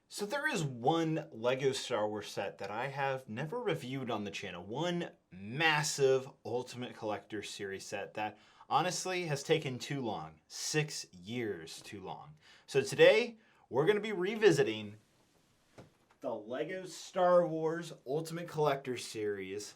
So there is one LEGO Star Wars set that I have never reviewed on the channel. One massive Ultimate Collector Series set that honestly has taken too long. 6 years too long. So today we're going to be revisiting the LEGO Star Wars Ultimate Collector Series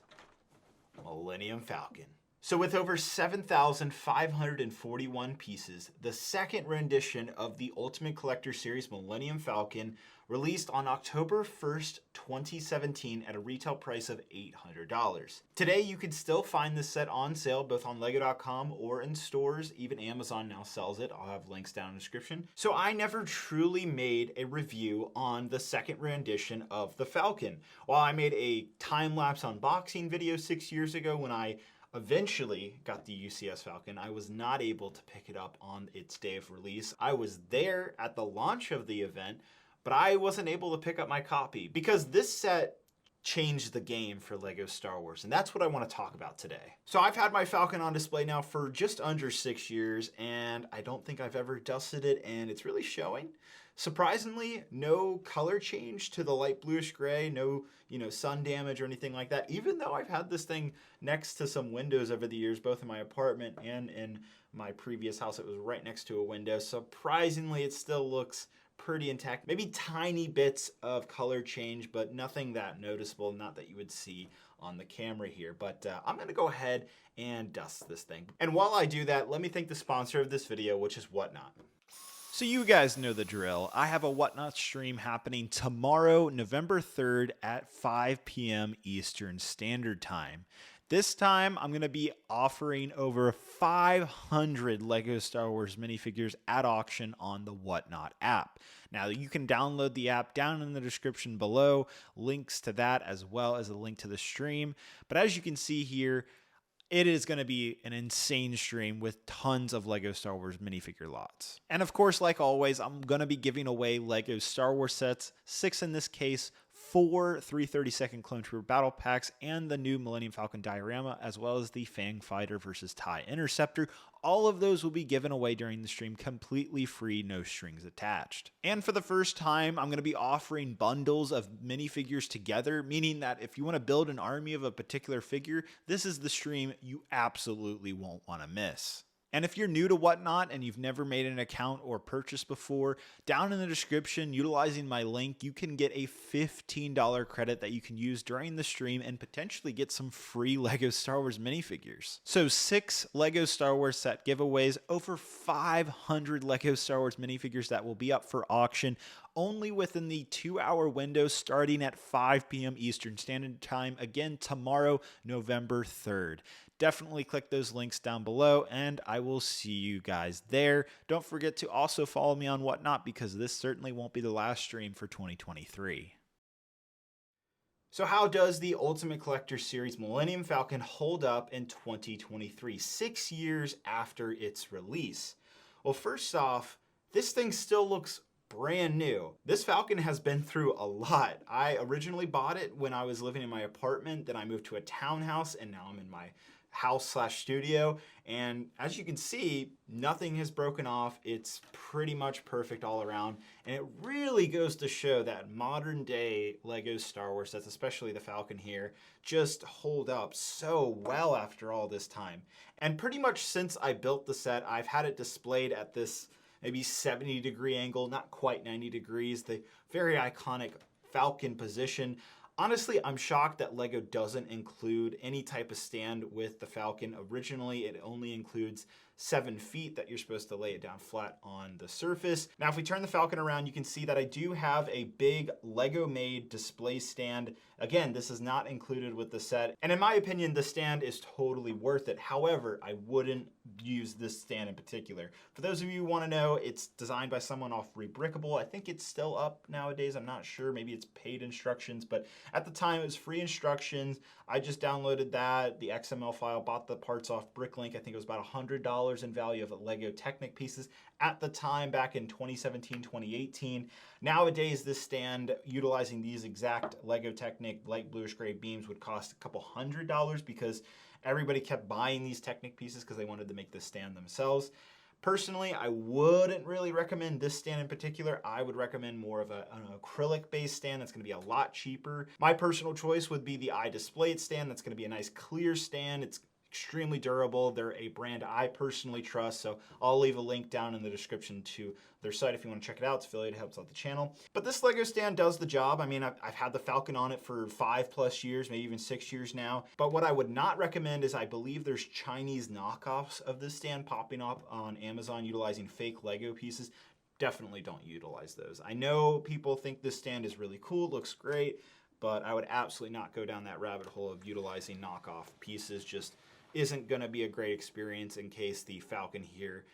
Millennium Falcon. So with over 7,541 pieces, the second rendition of the Ultimate Collector Series Millennium Falcon released on October 1st, 2017 at a retail price of $800. Today you can still find this set on sale both on lego.com or in stores. Even Amazon now sells it. I'll have links down in the description. So I never truly made a review on the second rendition of the Falcon. While I made a time-lapse unboxing video 6 years ago when I eventually got the UCS Falcon, I was not able to pick it up on its day of release. I was there at the launch of the event, but I wasn't able to pick up my copy because this set changed the game for LEGO Star Wars, and that's what I want to talk about today. So I've had my Falcon on display now for just under 6 years, and I don't think I've ever dusted it, and it's really showing. Surprisingly, no color change to the light bluish gray, no sun damage or anything like that, even though I've had this thing next to some windows over the years, both in my apartment and in my previous house. It was right next to a window. Surprisingly, it still looks pretty intact. Maybe tiny bits of color change, but nothing that noticeable, not that you would see on the camera here. But I'm gonna go ahead and dust this thing. And while I do that, let me thank the sponsor of this video, which is Whatnot. So you guys know the drill. I have a Whatnot stream happening tomorrow, November 3rd at 5 p.m. Eastern Standard Time. This time, I'm going to be offering over 500 LEGO Star Wars minifigures at auction on the Whatnot app. Now, you can download the app down in the description below, links to that as well as a link to the stream. But as you can see here, it is going to be an insane stream with tons of LEGO Star Wars minifigure lots. And of course, like always, I'm going to be giving away LEGO Star Wars sets, 6 in this case, 4 332nd Clone Trooper Battle Packs, and the new Millennium Falcon diorama, as well as the Fang Fighter versus TIE Interceptor. All of those will be given away during the stream completely free, no strings attached. And for the first time, I'm going to be offering bundles of minifigures together, meaning that if you want to build an army of a particular figure, this is the stream you absolutely won't want to miss. And if you're new to Whatnot and you've never made an account or purchased before, down in the description, utilizing my link, you can get a $15 credit that you can use during the stream and potentially get some free LEGO Star Wars minifigures. So 6 LEGO Star Wars set giveaways, over 500 LEGO Star Wars minifigures that will be up for auction only within the 2-hour window starting at 5 p.m. Eastern Standard Time, again tomorrow, November 3rd. Definitely click those links down below, and I will see you guys there. Don't forget to also follow me on Whatnot, because this certainly won't be the last stream for 2023. So how does the Ultimate Collector Series Millennium Falcon hold up in 2023, 6 years after its release? Well, first off, this thing still looks brand new. This Falcon has been through a lot. I originally bought it when I was living in my apartment, then I moved to a townhouse, and now I'm in my house/studio, and as you can see, nothing has broken off. It's pretty much perfect all around, and it really goes to show that modern day LEGO Star Wars sets, especially the Falcon here, just hold up so well after all this time. And pretty much since I built the set, I've had it displayed at this maybe 70-degree angle, not quite 90 degrees, the very iconic Falcon position. Honestly, I'm shocked that LEGO doesn't include any type of stand with the Falcon. Originally, it only includes 7 feet that you're supposed to lay it down flat on the surface. Now, if we turn the Falcon around, you can see that I do have a big LEGO-made display stand. Again, this is not included with the set, and in my opinion, the stand is totally worth it. However, I wouldn't use this stand in particular. For those of you who want to know, it's designed by someone off Rebrickable. I think it's still up nowadays. I'm not sure. Maybe it's paid instructions, but at the time, it was free instructions. I just downloaded that, the XML file, bought the parts off Bricklink. I think it was about $100 in value of Lego Technic pieces at the time, back in 2017, 2018. Nowadays, this stand, utilizing these exact Lego Technic light bluish gray beams, would cost a couple $100 because everybody kept buying these Technic pieces because they wanted to make the stand themselves. Personally, I wouldn't really recommend this stand in particular. I would recommend more of an acrylic-based stand that's gonna be a lot cheaper. My personal choice would be the iDisplayit stand. That's gonna be a nice clear stand. It's extremely durable. They're a brand I personally trust, so I'll leave a link down in the description to their site if you want to check it out. It's affiliated, helps out the channel. But this Lego stand does the job. I mean, I've had the Falcon on it for 5+ years, maybe even 6 years now. But what I would not recommend is I believe there's Chinese knockoffs of this stand popping up on Amazon utilizing fake Lego pieces. Definitely don't utilize those. I know people think this stand is really cool, looks great, but I would absolutely not go down that rabbit hole of utilizing knockoff pieces. Just isn't going to be a great experience in case the Falcon here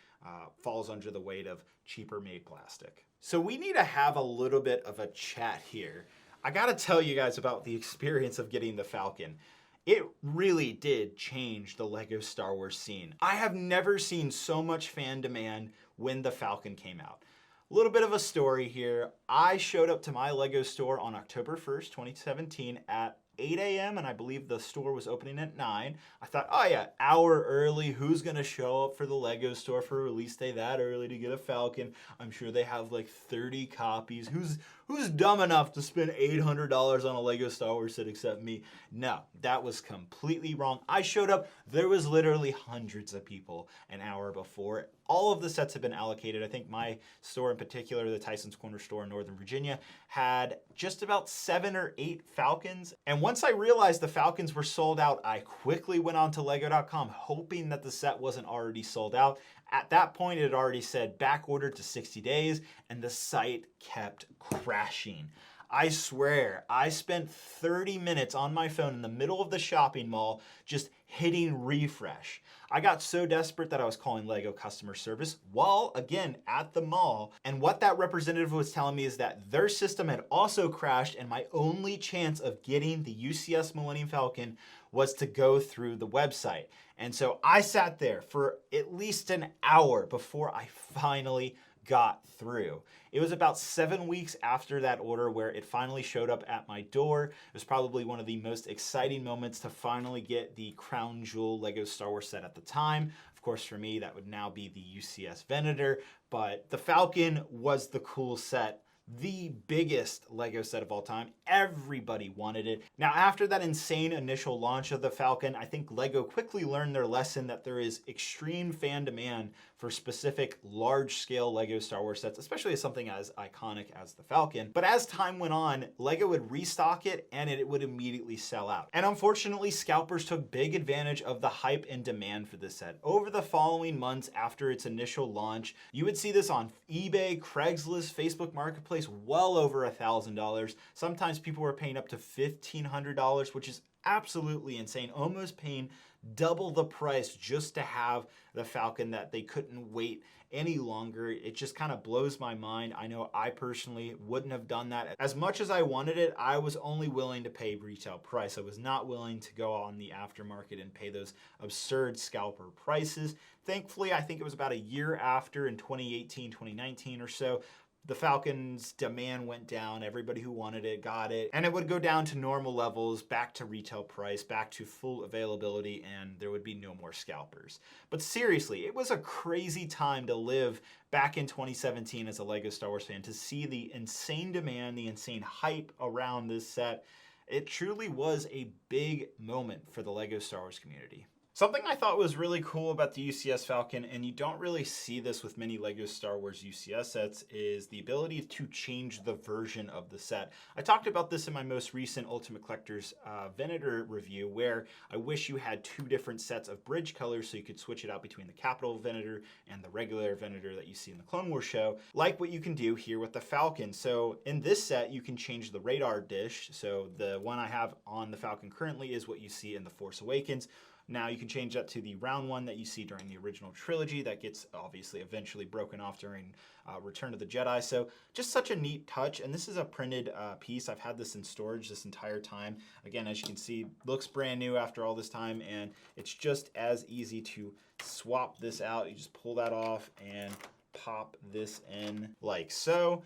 falls under the weight of cheaper made plastic. So we need to have a little bit of a chat here. I got to tell you guys about the experience of getting the Falcon. It really did change the Lego Star Wars scene. I have never seen so much fan demand when the Falcon came out. A little bit of a story here. I showed up to my Lego store on October 1st, 2017 at 8 a.m. and I believe the store was opening at 9. I thought, oh yeah, hour early, who's gonna show up for the Lego store for release day that early to get a Falcon? I'm sure they have like 30 copies. Who's dumb enough to spend $800 on a Lego Star Wars set except me? No, that was completely wrong. I showed up, there was literally hundreds of people an hour before. All of the sets have been allocated. I think my store in particular, the Tyson's Corner store in Northern Virginia, had just about 7 or 8 Falcons. And once I realized the Falcons were sold out, I quickly went on to Lego.com hoping that the set wasn't already sold out. At that point, it had already said back ordered to 60 days, and the site kept crashing. I swear, I spent 30 minutes on my phone in the middle of the shopping mall just hitting refresh. I got so desperate that I was calling Lego customer service while, again, at the mall. And what that representative was telling me is that their system had also crashed, and my only chance of getting the UCS Millennium Falcon was to go through the website. And so I sat there for at least an hour before I finally got through. It was about 7 weeks after that order where it finally showed up at my door. It was probably one of the most exciting moments to finally get the crown jewel Lego Star Wars set at the time. Of course, for me, that would now be the UCS Venator, but the Falcon was the cool set. The biggest Lego set of all time. Everybody wanted it. Now, after that insane initial launch of the Falcon, I think Lego quickly learned their lesson that there is extreme fan demand for specific large-scale Lego Star Wars sets, especially as something as iconic as the Falcon. But as time went on, Lego would restock it and it would immediately sell out. And unfortunately, scalpers took big advantage of the hype and demand for this set. Over the following months after its initial launch, you would see this on eBay, Craigslist, Facebook Marketplace, well over $1,000. Sometimes people were paying up to $1,500, which is absolutely insane, almost paying double the price just to have the Falcon that they couldn't wait any longer. It just kind of blows my mind. I know I personally wouldn't have done that. As much as I wanted it, I was only willing to pay retail price. I was not willing to go on the aftermarket and pay those absurd scalper prices. Thankfully, I think it was about a year after, in 2018, 2019 or so, the Falcon's demand went down. Everybody who wanted it got it. And it would go down to normal levels, back to retail price, back to full availability, and there would be no more scalpers. But seriously, it was a crazy time to live back in 2017 as a Lego Star Wars fan, to see the insane demand, the insane hype around this set. It truly was a big moment for the Lego Star Wars community. Something I thought was really cool about the UCS Falcon, and you don't really see this with many Lego Star Wars UCS sets, is the ability to change the version of the set. I talked about this in my most recent Ultimate Collector's Venator review, where I wish you had 2 different sets of bridge colors so you could switch it out between the Capital Venator and the regular Venator that you see in the Clone Wars show, like what you can do here with the Falcon. So in this set, you can change the radar dish. So the one I have on the Falcon currently is what you see in The Force Awakens. Now you can change that to the round one that you see during the original trilogy that gets obviously eventually broken off during Return of the Jedi. So just such a neat touch. And this is a printed piece. I've had this in storage this entire time. Again, as you can see, looks brand new after all this time, and it's just as easy to swap this out. You just pull that off and pop this in like so.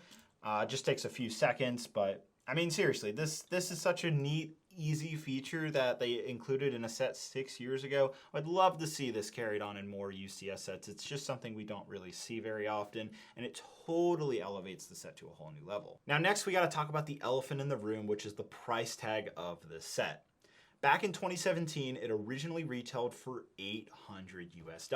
Just takes a few seconds, but I mean, seriously, this is such a neat, easy feature that they included in a set 6 years ago. I'd love to see this carried on in more UCS sets. It's just something we don't really see very often, and it totally elevates the set to a whole new level. Now next we got to talk about the elephant in the room, which is the price tag of this set. Back in 2017, it originally retailed for $800 US.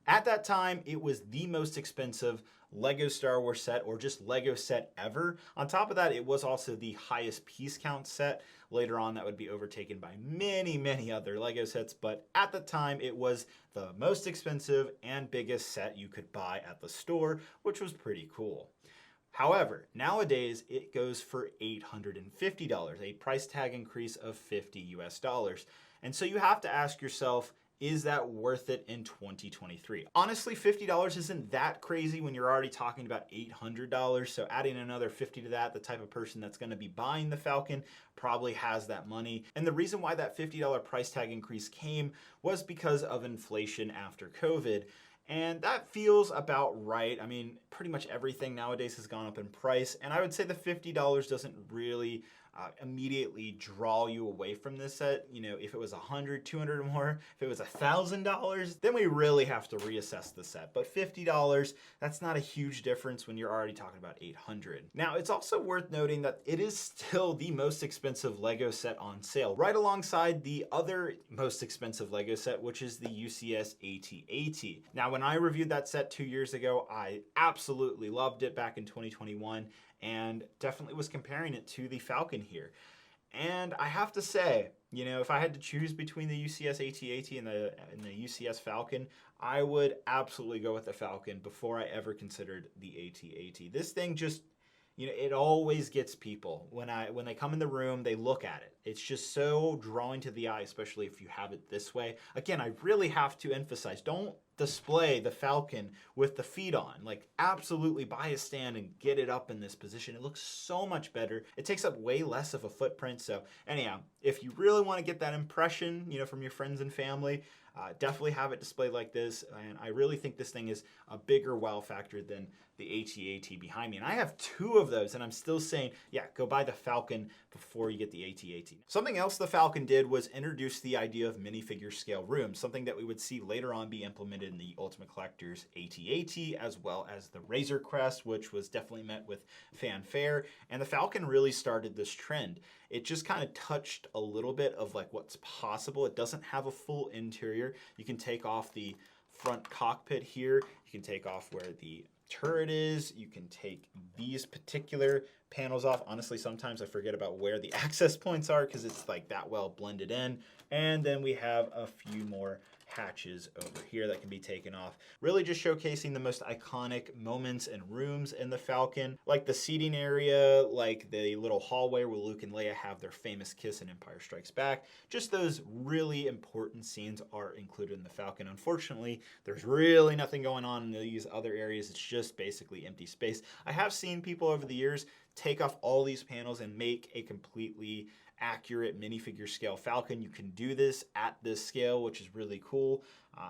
At that time, it was the most expensive Lego Star Wars set, or just Lego set ever. On top of that, it was also the highest piece count set. Later on, that would be overtaken by many, many other Lego sets, but at the time, it was the most expensive and biggest set you could buy at the store, which was pretty cool. However, nowadays it goes for $850, a price tag increase of $50 US. And so you have to ask yourself, is that worth it in 2023? Honestly, $50 isn't that crazy when you're already talking about $800. So adding another $50 to that, the type of person that's going to be buying the Falcon probably has that money. And the reason why that $50 price tag increase came was because of inflation after COVID. And that feels about right. I mean, pretty much everything nowadays has gone up in price. And I would say the $50 doesn't really immediately draw you away from this set. You know, if it was $100, $200 or more, if it was $1,000, then we really have to reassess the set. But $50, that's not a huge difference when you're already talking about $800. Now, it's also worth noting that it is still the most expensive Lego set on sale, right alongside the other most expensive Lego set, which is the UCS AT-AT. Now, when I reviewed that set 2 years ago, I absolutely loved it back in 2021. And definitely was comparing it to the Falcon here. And I have to say, you know, if I had to choose between the UCS AT-AT and the UCS Falcon, I would absolutely go with the Falcon before I ever considered the AT-AT. This thing just, you know, it always gets people. When they come in the room, they look at it. It's just so drawing to the eye, especially if you have it this way. Again, I really have to emphasize, don't display the Falcon with the feet on. Like, absolutely buy a stand and get it up in this position. It looks so much better. It takes up way less of a footprint. So anyhow, if you really want to get that impression, you know, from your friends and family, definitely have it displayed like this. And I really think this thing is a bigger wow factor than the AT-AT behind me. And I have 2 of those, and I'm still saying, yeah, go buy the Falcon before you get the AT-AT. Something else the Falcon did was introduce the idea of minifigure scale rooms, something that we would see later on be implemented in the Ultimate Collector's AT-AT, as well as the Razor Crest, which was definitely met with fanfare. And the Falcon really started this trend. It just kind of touched a little bit of like what's possible. It doesn't have a full interior. You can take off the front cockpit here. You can take off where the turret is. You can take these particular panels off. Honestly, sometimes I forget about where the access points are because it's like that well blended in. And then we have a few more hatches over here that can be taken off. Really just showcasing the most iconic moments and rooms in the Falcon, like the seating area, like the little hallway where Luke and Leia have their famous kiss in Empire Strikes Back. Just those really important scenes are included in the Falcon. Unfortunately, there's really nothing going on in these other areas. It's just basically empty space. I have seen people over the years take off all these panels and make a completely accurate minifigure scale Falcon. You can do this at this scale, which is really cool.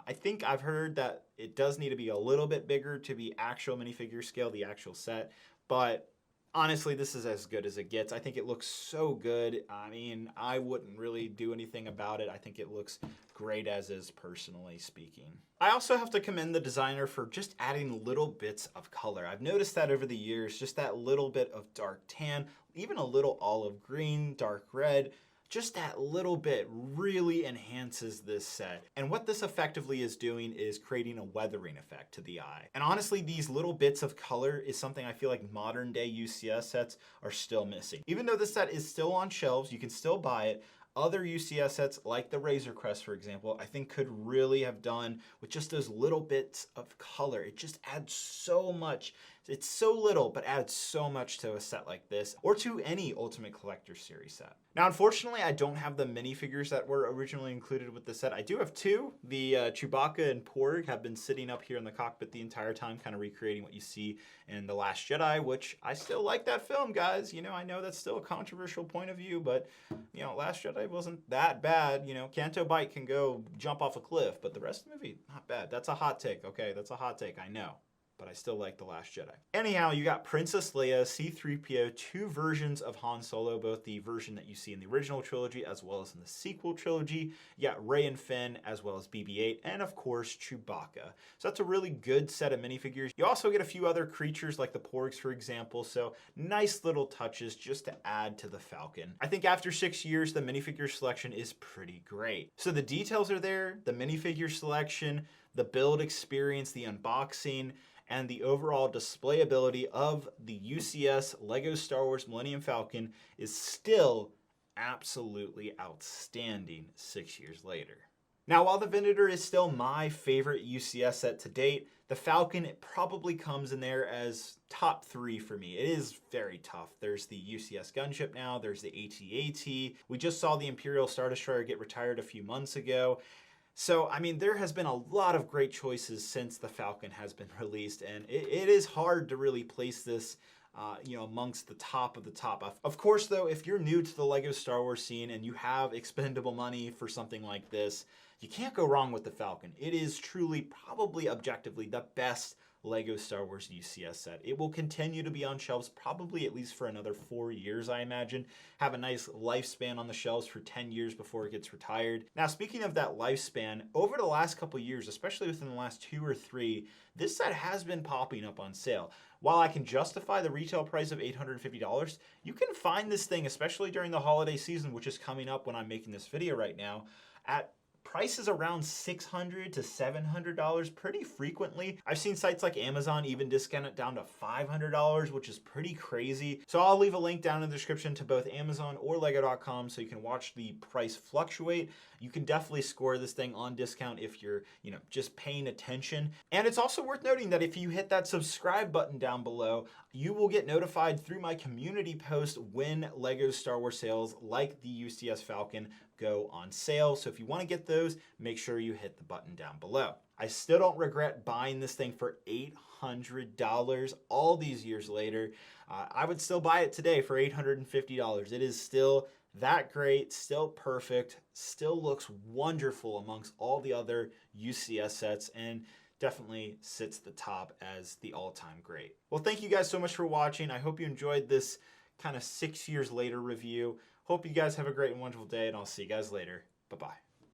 I think I've heard that it does need to be a little bit bigger to be actual minifigure scale, the actual set, but honestly, this is as good as it gets. I think it looks so good. I mean, I wouldn't really do anything about it. I think it looks great as is, personally speaking. I also have to commend the designer for just adding little bits of color. I've noticed that over the years, just that little bit of dark tan, even a little olive green, dark red, just that little bit really enhances this set. And what this effectively is doing is creating a weathering effect to the eye. And honestly, these little bits of color is something I feel like modern day UCS sets are still missing. Even though this set is still on shelves, you can still buy it. Other UCS sets, like the Razor Crest, for example, I think could really have done with just those little bits of color. It just adds so much. It's so little, but adds so much to a set like this, or to any Ultimate Collector Series set. Now, unfortunately, I don't have the minifigures that were originally included with the set. I do have 2. The Chewbacca and Porg have been sitting up here in the cockpit the entire time, kind of recreating what you see in The Last Jedi, which I still like that film, guys. You know, I know that's still a controversial point of view, but, you know, Last Jedi wasn't that bad. You know, Canto Bight can go jump off a cliff, but the rest of the movie, not bad. That's a hot take, okay? That's a hot take, I know. but I still like The Last Jedi. Anyhow, you got Princess Leia, C-3PO, two versions of Han Solo, both the version that you see in the original trilogy as well as in the sequel trilogy. You got Rey and Finn as well as BB-8, and of course Chewbacca. So that's a really good set of minifigures. You also get a few other creatures like the Porgs, for example, so nice little touches just to add to the Falcon. I think after 6 years, the minifigure selection is pretty great. So the details are there, the minifigure selection, the build experience, the unboxing, and the overall displayability of the UCS LEGO Star Wars Millennium Falcon is still absolutely outstanding 6 years later. Now, while the Venator is still my favorite UCS set to date, the Falcon probably comes in there as top 3 for me. It is very tough. There's the UCS gunship now, there's the AT-AT. We just saw the Imperial Star Destroyer get retired a few months ago. So, I mean, there has been a lot of great choices since the Falcon has been released, and it is hard to really place this amongst the top of the top. Of course, though, if you're new to the LEGO Star Wars scene and you have expendable money for something like this, you can't go wrong with the Falcon. It is truly, probably objectively, the best LEGO Star Wars UCS set. It will continue to be on shelves probably at least for another 4 years, I imagine. Have a nice lifespan on the shelves for 10 years before it gets retired. Now, speaking of that lifespan, over the last couple years, especially within the last 2 or 3, this set has been popping up on sale. While I can justify the retail price of $850, you can find this thing, especially during the holiday season, which is coming up when I'm making this video right now, at prices around $600 to $700 pretty frequently. I've seen sites like Amazon even discount it down to $500, which is pretty crazy. So I'll leave a link down in the description to both Amazon or Lego.com so you can watch the price fluctuate. You can definitely score this thing on discount if you're, just paying attention. And it's also worth noting that if you hit that subscribe button down below, you will get notified through my community post when LEGO Star Wars sales like the UCS Falcon go on sale. So if you want to get those, make sure you hit the button down below. I still don't regret buying this thing for $800 all these years later. I would still buy it today for $850. It is still that great, still perfect, still looks wonderful amongst all the other UCS sets, and definitely sits at the top as the all-time great. Well, thank you guys so much for watching. I hope you enjoyed this kind of 6 years later review. Hope you guys have a great and wonderful day, and I'll see you guys later. Bye-bye.